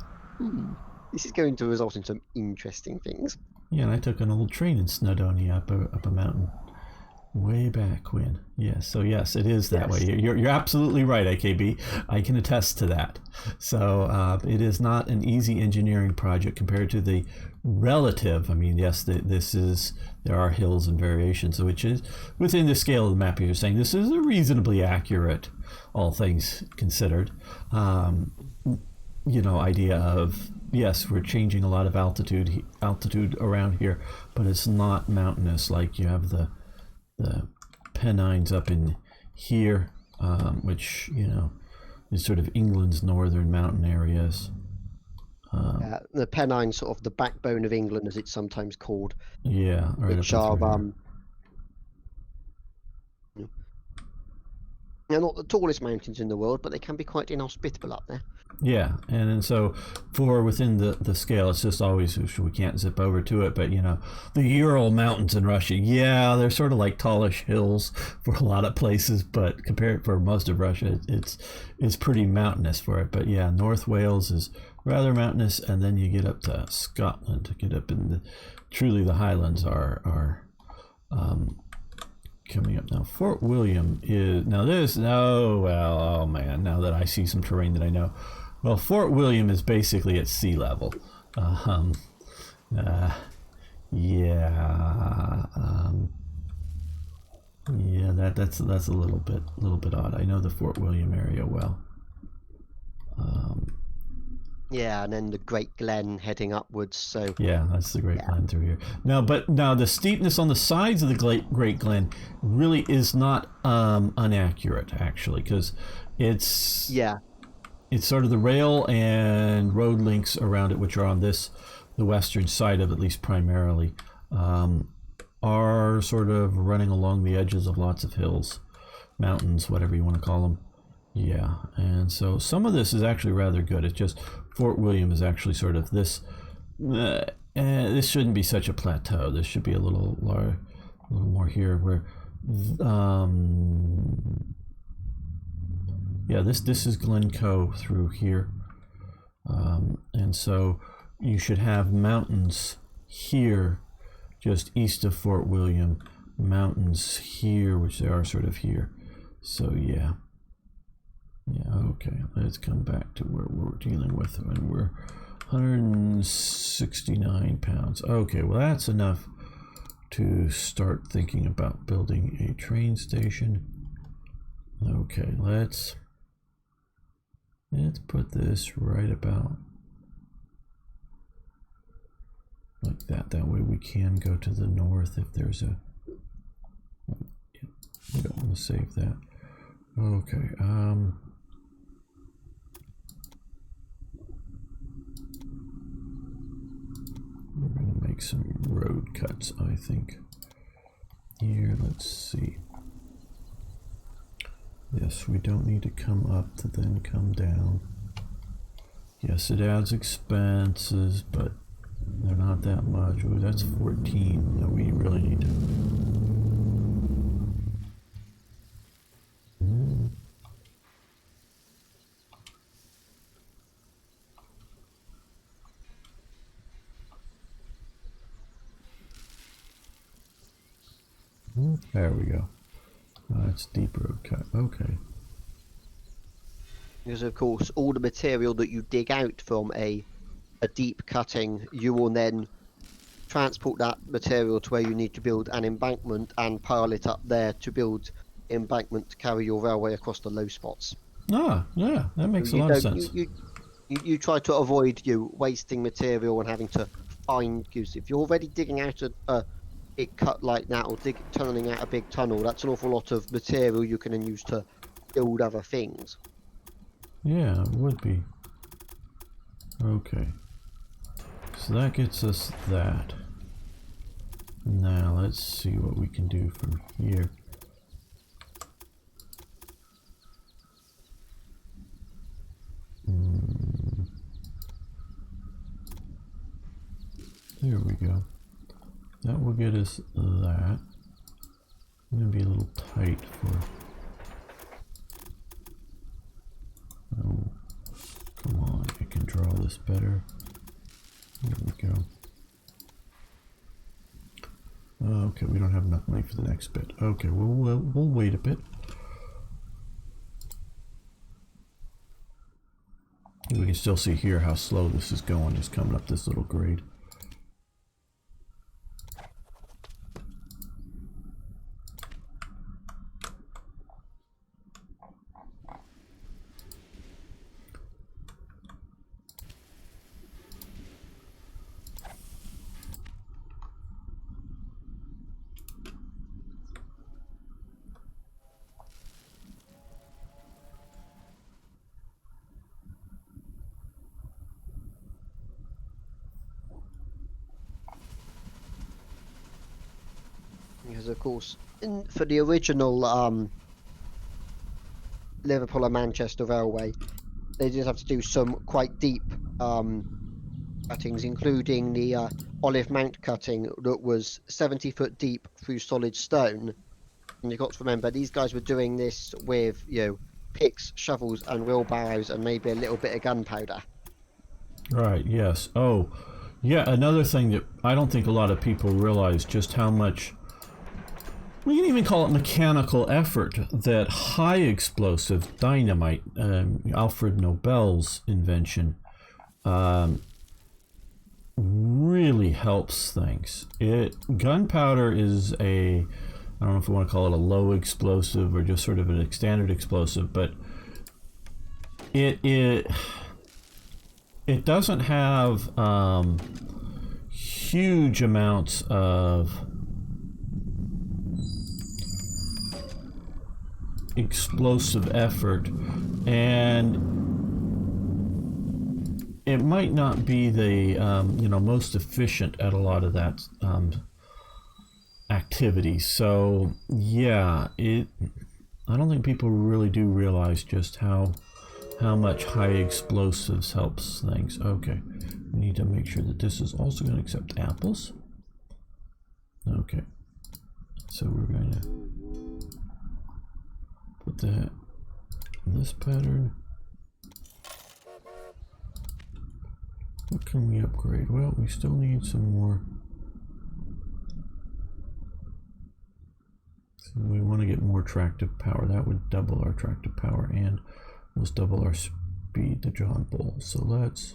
Speaker 2: this is going to result in some interesting things.
Speaker 1: Yeah, and I took an old train in Snowdonia up a mountain way back when. Yes, so yes, it is that way. You're absolutely right, IKB. I can attest to that. So it is not an easy engineering project compared to the relative. I mean, yes, there are hills and variations, which is within the scale of the map. You're saying this is a reasonably accurate, all things considered, idea of, yes, we're changing a lot of altitude around here, but it's not mountainous like you have the Pennines up in here, which is sort of England's northern mountain areas.
Speaker 2: The Pennines, sort of the backbone of England, as it's sometimes called.
Speaker 1: Yeah, right.
Speaker 2: Which are they're not the tallest mountains in the world, but they can be quite inhospitable up there.
Speaker 1: Yeah, and so for within the scale, it's just always, we can't zip over to it, but the Ural Mountains in Russia, yeah, they're sort of like tallish hills for a lot of places, but compared for most of Russia, it's pretty mountainous for it. But yeah, North Wales is rather mountainous, and then you get up to Scotland, to get up in truly the Highlands are coming up now. Fort William is now that I see some terrain that I know. Well, Fort William is basically at sea level. That's a little bit odd. I know the Fort William area well.
Speaker 2: Yeah, and then the Great Glen heading upwards. So
Speaker 1: yeah, that's the Great Glen through here. Now the steepness on the sides of the Great Glen really is not inaccurate, actually, because it's sort of the rail and road links around it, which are on the western side of, at least primarily, are sort of running along the edges of lots of hills, mountains, whatever you want to call them. Yeah, and so some of this is actually rather good. It's just Fort William is actually sort of this. This shouldn't be such a plateau. This should be a little more here. Where, this is Glencoe through here, and so you should have mountains here, just east of Fort William. Mountains here, which they are sort of here. So yeah. Yeah, okay, let's come back to where we're dealing with, and we're 169 pounds. Okay, well, that's enough to start thinking about building a train station. Okay, let's put this right about like that. That way we can go to the north if there's a... I'm going to save that. Okay, we're going to make some road cuts, I think. Here, let's see. Yes, we don't need to come up to then come down. Yes, it adds expenses, but they're not that much. Ooh, that's 14 that we really need to... There we go. That's deep road cut. Okay.
Speaker 2: Because of course, all the material that you dig out from a deep cutting, you will then transport that material to where you need to build an embankment and pile it up there to build embankment to carry your railway across the low spots.
Speaker 1: Ah, yeah, that makes a
Speaker 2: You
Speaker 1: lot of
Speaker 2: don't
Speaker 1: sense.
Speaker 2: you try to avoid wasting material and having to find use. If you're already digging out a big cut like that or tunneling out a big tunnel, that's an awful lot of material you can then use to build other things.
Speaker 1: Yeah, it would be. Okay. So that gets us that. Now let's see what we can do from here. There we go. That will get us that. I'm gonna be a little tight for. Oh, come on! I can draw this better. There we go. Okay, we don't have enough money for the next bit. Okay, we'll wait a bit. We can still see here how slow this is going, just coming up this little grade.
Speaker 2: Because of course, for the original Liverpool and Manchester Railway, they did have to do some quite deep cuttings, including the Olive Mount cutting that was 70 foot deep through solid stone. And you've got to remember, these guys were doing this with picks, shovels, and wheelbarrows, and maybe a little bit of gunpowder.
Speaker 1: Right, yes. Oh, yeah, another thing that I don't think a lot of people realize just how much, we can even call it mechanical effort, that high explosive dynamite, Alfred Nobel's invention, really helps things. Gunpowder is I don't know if we want to call it a low explosive or just sort of a standard explosive, but it doesn't have huge amounts of explosive effort, and it might not be the most efficient at a lot of that activity. So yeah, I don't think people really do realize just how much high explosives helps things. Okay, we need to make sure that this is also going to accept apples. Okay, so we're going to put that in this pattern. What can we upgrade? Well, we still need some more. So we want to get more tractive power. That would double our tractive power and let's double our speed to John Bull. So let's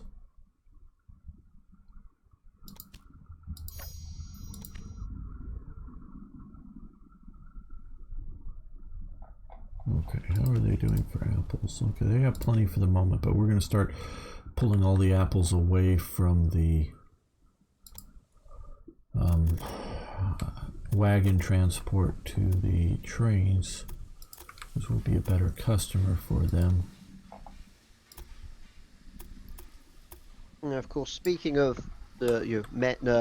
Speaker 1: okay, how are they doing for apples? Okay, they have plenty for the moment, but we're going to start pulling all the apples away from the wagon transport to the trains. This will be a better customer for them.
Speaker 2: And of course, speaking of the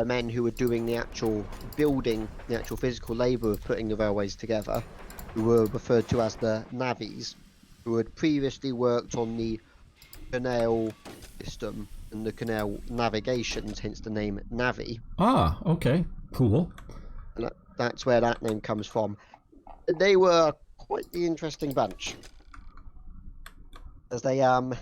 Speaker 2: men who were doing the actual building, the actual physical labour of putting the railways together, who were referred to as the navvies, who had previously worked on the canal system and the canal navigations, hence the name navvy.
Speaker 1: Ah, okay, cool.
Speaker 2: And that's where that name comes from. They were quite the interesting bunch, as they were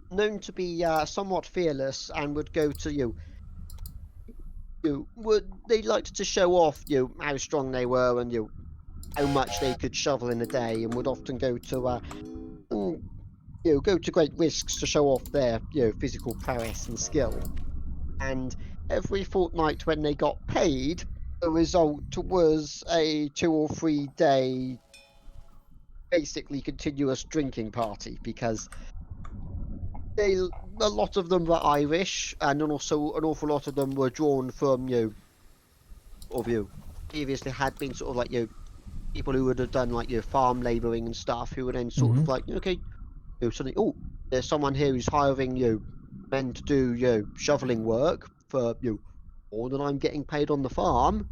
Speaker 2: known to be somewhat fearless and would go to they liked to show off how strong they were and how much they could shovel in a day, and would often go to go to great risks to show off their physical prowess and skill. And every fortnight when they got paid, the result was a 2 or 3 day basically continuous drinking party, because a lot of them were Irish, and then also an awful lot of them were drawn from previously had been sort of like people who would have done like farm labouring and stuff, who were then sort
Speaker 1: Mm-hmm.
Speaker 2: of like okay, suddenly, oh, there's someone here who's hiring men to do shoveling work for more than I'm getting paid on the farm.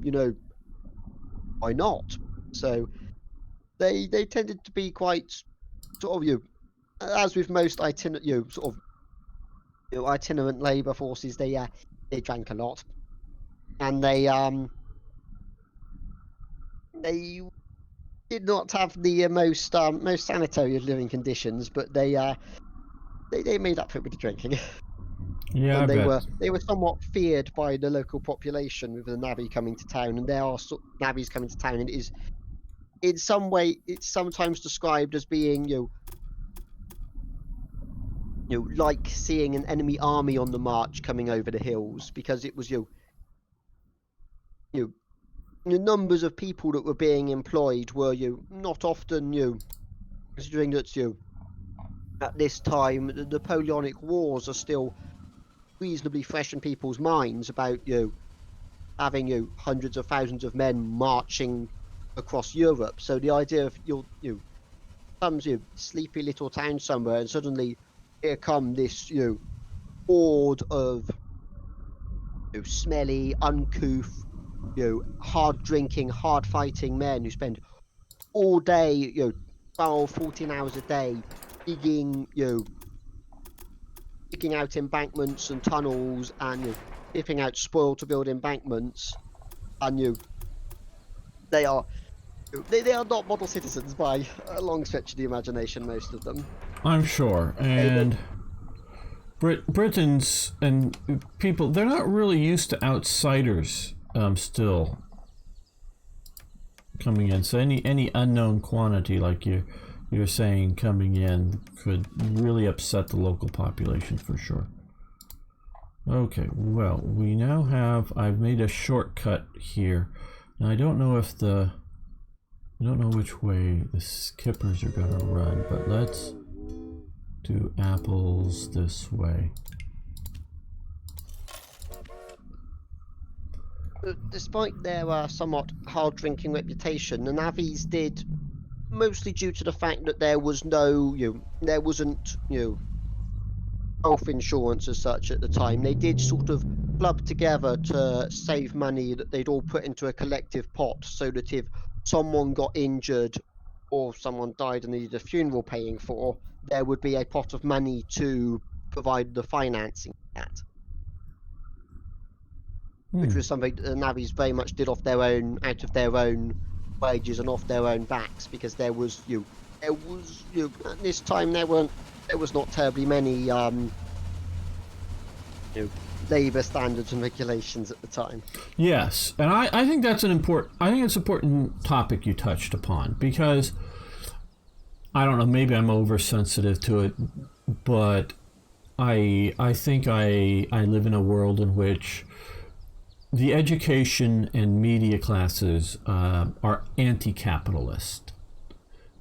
Speaker 2: Why not? So they tended to be quite sort of as with most itinerant labour forces, they drank a lot, and they did not have the most sanitary of living conditions, but they made up for it with the drinking.
Speaker 1: Yeah, I
Speaker 2: And
Speaker 1: bet.
Speaker 2: they were somewhat feared by the local population with the navvy coming to town, and there are navvies coming to town, and it is in some way it's sometimes described as being like seeing an enemy army on the march coming over the hills, because it was you the numbers of people that were being employed were not often considering that at this time the Napoleonic Wars are still reasonably fresh in people's minds about having hundreds of thousands of men marching across Europe. So the idea of some sleepy little town somewhere, and suddenly here come this horde of smelly, uncouth, hard drinking, hard fighting men who spend all day 12, 14 hours a day digging digging out embankments and tunnels, and dipping out spoil to build embankments, and they are they are not model citizens by a long stretch of the imagination, most of them.
Speaker 1: I'm sure. And Britons and people, they're not really used to outsiders still coming in. So any unknown quantity, like you're saying, coming in could really upset the local population for sure. Okay, well, we now have, I've made a shortcut here. Now I don't know which way the skippers are going to run, but let's do apples this way.
Speaker 2: Despite their somewhat hard drinking reputation, the navvies did, mostly due to the fact that there was there wasn't health insurance as such at the time. They did sort of club together to save money that they'd all put into a collective pot, so that if someone got injured or someone died and needed a funeral paying for, there would be a pot of money to provide the financing for that. Which was something that the navvies very much did out of their own wages and off their own backs, because there was at this time there was not terribly many labour standards and regulations at the time.
Speaker 1: Yes, and I think that's an important topic you touched upon, because I don't know, maybe I'm oversensitive to it, but I think I live in a world in which the education and media classes are anti-capitalist.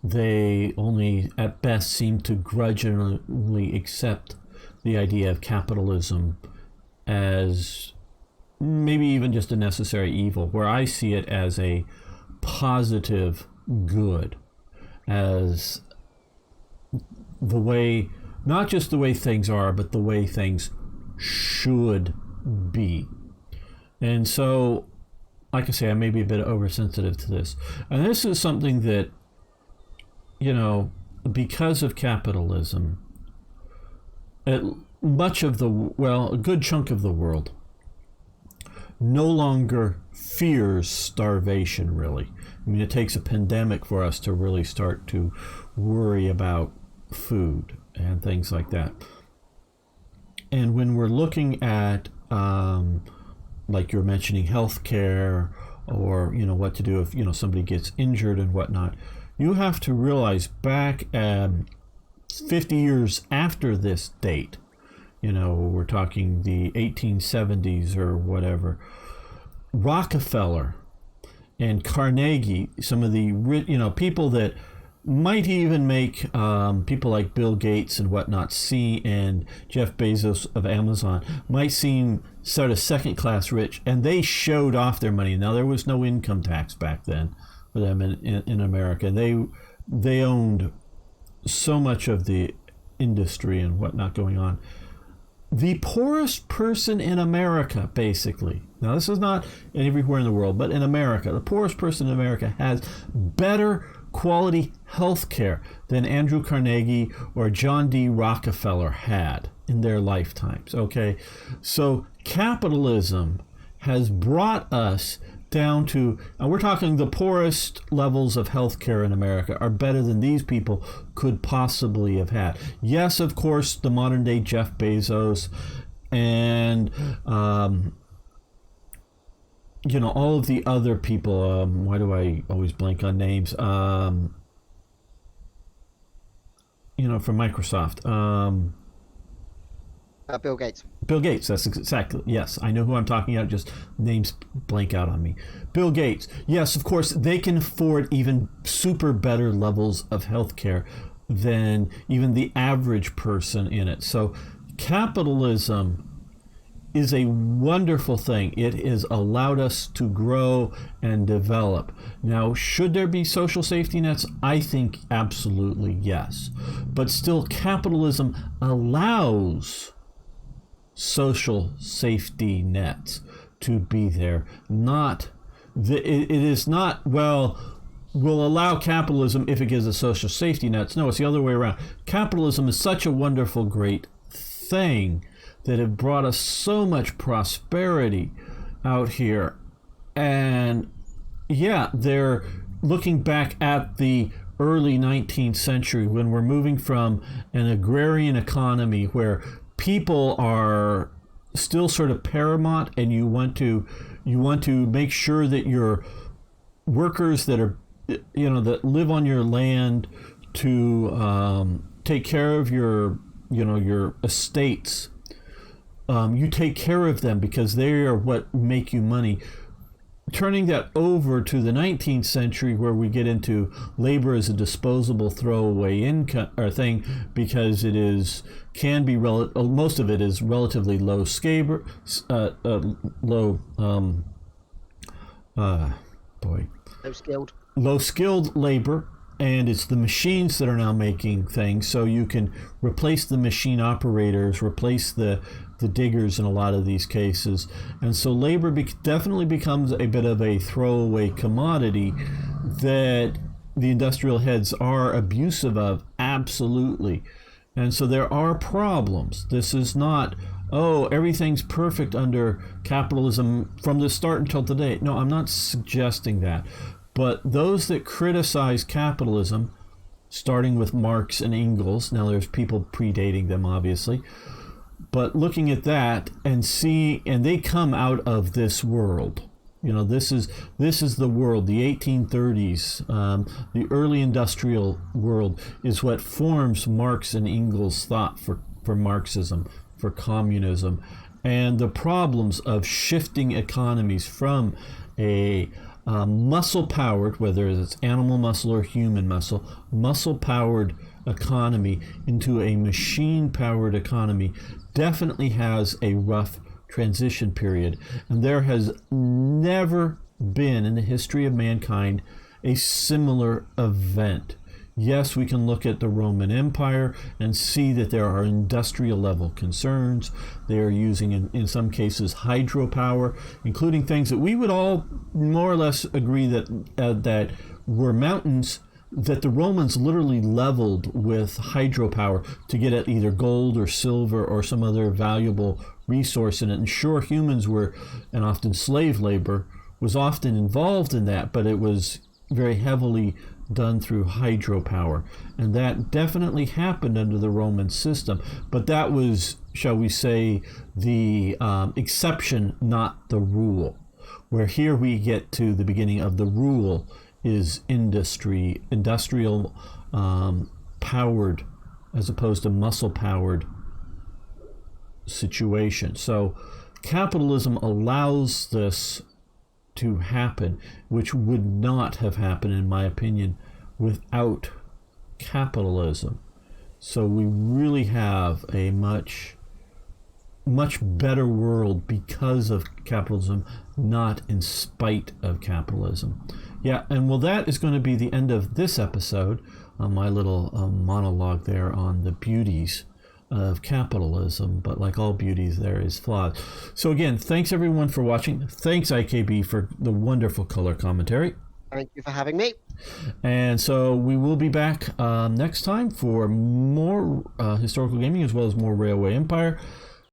Speaker 1: They only at best seem to grudgingly accept the idea of capitalism as maybe even just a necessary evil, where I see it as a positive good, as the way, not just the way things are, but the way things should be. And so, like I say, I may be a bit oversensitive to this. And this is something that, because of capitalism, a good chunk of the world no longer fears starvation, really. I mean, it takes a pandemic for us to really start to worry about food and things like that. And when we're looking at, like you're mentioning, healthcare, or what to do if somebody gets injured and whatnot, you have to realize back 50 years after this date, we're talking the 1870s or whatever. Rockefeller and Carnegie, some of the people that might even make people like Bill Gates and whatnot and Jeff Bezos of Amazon might seem sort of second-class rich, and they showed off their money. Now, there was no income tax back then for them in America. They owned so much of the industry and whatnot going on. The poorest person in America, basically, now this is not everywhere in the world, but in America, the poorest person in America has better quality health care than Andrew Carnegie or John D. Rockefeller had in their lifetimes. Okay, so capitalism has brought us down to, and we're talking the poorest levels of health care in America are better than these people could possibly have had. Yes, of course, the modern day Jeff Bezos and all of the other people, why do I always blank on names? From Microsoft.
Speaker 2: Bill Gates.
Speaker 1: Bill Gates, that's exactly, yes. I know who I'm talking about, just names blank out on me. Bill Gates, yes, of course, they can afford even super better levels of healthcare than even the average person in it. So capitalism is a wonderful thing. It has allowed us to grow and develop. Now, should there be social safety nets? I think absolutely yes. But still, capitalism allows social safety nets to be there. It is not, well, we'll allow capitalism if it gives us social safety nets. No, it's the other way around. Capitalism is such a wonderful, great thing that have brought us so much prosperity out here. And yeah, they're looking back at the early 19th century when we're moving from an agrarian economy where people are still sort of paramount, and you want to make sure that your workers that are that live on your land to take care of your estates. You take care of them because they are what make you money. Turning that over to the 19th century, where we get into labor as a disposable throwaway income or thing, because most of it is relatively low skilled labor, and it's the machines that are now making things. So you can replace the machine operators, replace the diggers in a lot of these cases. And so labor definitely becomes a bit of a throwaway commodity that the industrial heads are abusive of, absolutely. And so there are problems. This is not, everything's perfect under capitalism from the start until today. No, I'm not suggesting that. But those that criticize capitalism, starting with Marx and Engels, now there's people predating them, obviously, but looking at that and they come out of this world. This is the world. The 1830s, the early industrial world is what forms Marx and Engels' thought for Marxism, for communism, and the problems of shifting economies from a muscle-powered, whether it's animal muscle or human muscle-powered economy into a machine-powered economy definitely has a rough transition period. And there has never been in the history of mankind a similar event. Yes, we can look at the Roman Empire and see that there are industrial level concerns. They are using, in some cases, hydropower, including things that we would all more or less agree that were mountains that the Romans literally leveled with hydropower to get at either gold or silver or some other valuable resource in it. And sure, humans were, and often slave labor was often involved in that, but it was very heavily done through hydropower. And that definitely happened under the Roman system. But that was, shall we say, the exception, not the rule. Where here we get to the beginning of the rule is industrial powered, as opposed to muscle powered situation. So capitalism allows this to happen, which would not have happened, in my opinion, without capitalism. So we really have a much better world because of capitalism, not in spite of capitalism. Yeah, and well, that is going to be the end of this episode, my little monologue there on the beauties of capitalism, but like all beauties, there is flaws. So again, thanks everyone for watching. Thanks IKB for the wonderful color commentary.
Speaker 2: Thank you for having me.
Speaker 1: And so we will be back next time for more historical gaming, as well as more Railway Empire.